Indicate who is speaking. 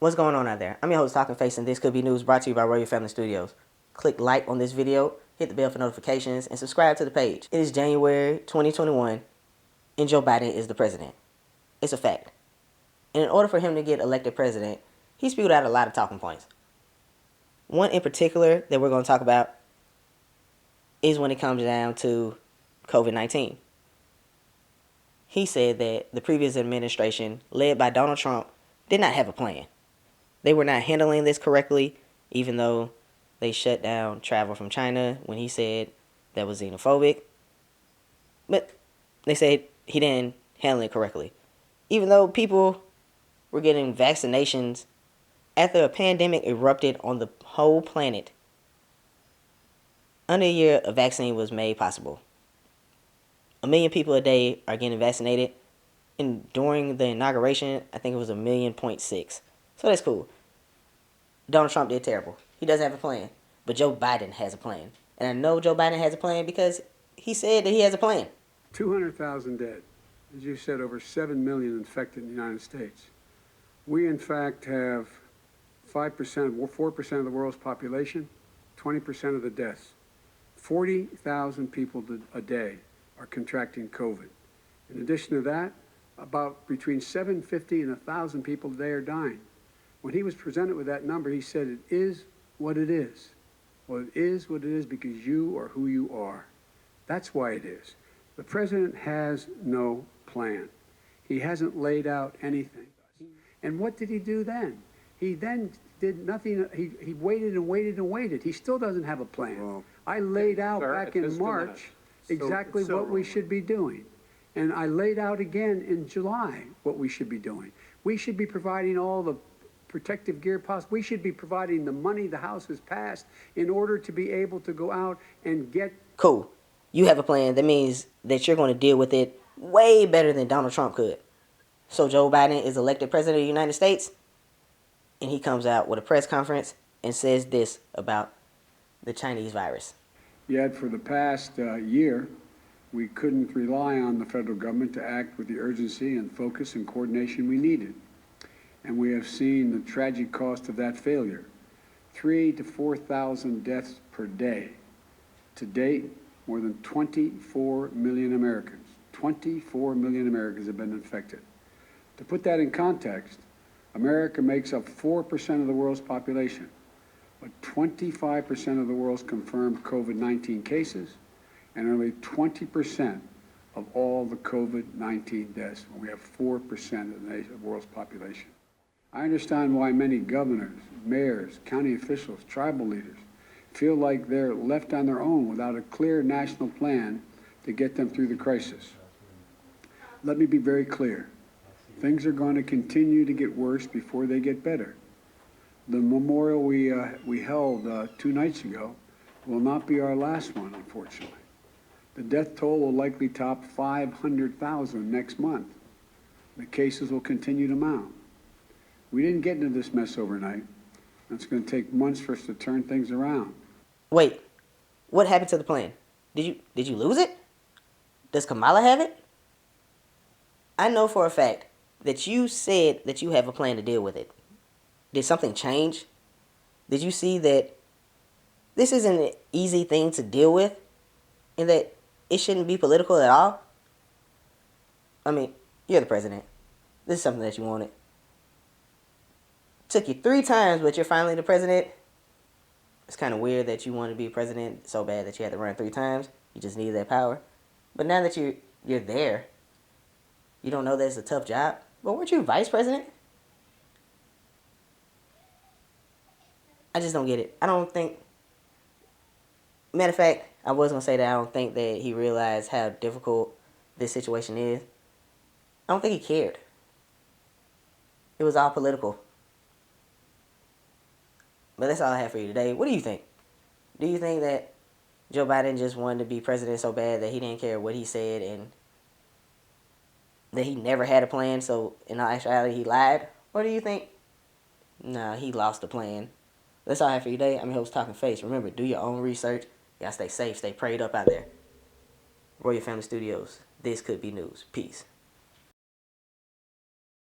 Speaker 1: What's going on out there? I'm your host, Talking Face, and this could be news brought to you by Royal Family Studios. Click like on this video, hit the bell for notifications, and subscribe to the page. It is January 2021, and Joe Biden is the president. It's a fact. And in order for him to get elected president, he spewed out a lot of talking points. One in particular that we're going to talk about is when it comes down to COVID-19. He said that the previous administration, led by Donald Trump, did not have a plan. They were not handling this correctly, even though they shut down travel from China when he said that was xenophobic. But they said he didn't handle it correctly. Even though people were getting vaccinations after a pandemic erupted on the whole planet, under a year a vaccine was made possible. 1 million people a day are getting vaccinated, and during the inauguration, I think it was 1.6 million. So that's cool. Donald Trump did terrible. He doesn't have a plan. But Joe Biden has a plan. And I know Joe Biden has a plan because he said that he has a plan.
Speaker 2: 200,000 dead. As you said, over 7 million infected in the United States. We, in fact, have 4% of the world's population, 20% of the deaths. 40,000 people a day are contracting COVID. In addition to that, about between 750 and 1,000 people a day are dying. When he was presented with that number, he said, it is what it is. Well, it is what it is because you are who you are. That's why it is. The president has no plan. He hasn't laid out anything. And what did he do then? He then did nothing. He waited and waited and waited. He still doesn't have a plan. Well, I laid out back in March exactly what we should be doing. And I laid out again in July what we should be doing. We should be providing all the protective gear possible. We should be providing the money the House has passed in order to be able to go out and get...
Speaker 1: Cool. You have a plan. That means that you're going to deal with it way better than Donald Trump could. So Joe Biden is elected president of the United States, and he comes out with a press conference and says this about the Chinese virus.
Speaker 2: Yet for the past year, we couldn't rely on the federal government to act with the urgency and focus and coordination we needed. And we have seen the tragic cost of that failure. 3,000 to 4,000 deaths per day. To date, more than 24 million Americans, 24 million Americans have been infected. To put that in context, America makes up 4% of the world's population, but 25% of the world's confirmed COVID-19 cases, and only 20% of all the COVID-19 deaths, when we have 4% of the world's population. I understand why many governors, mayors, county officials, tribal leaders feel like they're left on their own without a clear national plan to get them through the crisis. Let me be very clear. Things are going to continue to get worse before they get better. The memorial we held 2 nights ago will not be our last one, unfortunately. The death toll will likely top 500,000 next month. The cases will continue to mount. We didn't get into this mess overnight. It's going to take months for us to turn things around.
Speaker 1: Wait, what happened to the plan? Did you lose it? Does Kamala have it? I know for a fact that you said that you have a plan to deal with it. Did something change? Did you see that this isn't an easy thing to deal with and that it shouldn't be political at all? I mean, you're the president. This is something that you wanted. Took you 3 times, but you're finally the president. It's kind of weird that you wanted to be president so bad that you had to run 3 times. You just needed that power. But now that you're there, you don't know that it's a tough job. But weren't you vice president? I just don't get it. I don't think... Matter of fact, I was going to say that I don't think that he realized how difficult this situation is. I don't think he cared. It was all political. But that's all I have for you today. What do you think? Do you think that Joe Biden just wanted to be president so bad that he didn't care what he said and that he never had a plan, so in all actuality he lied? Or do you think, nah, he lost the plan? That's all I have for you today. I'm your host, Talking Face. Remember, do your own research. Y'all stay safe, stay prayed up out there. Royal Family Studios. This could be news. Peace.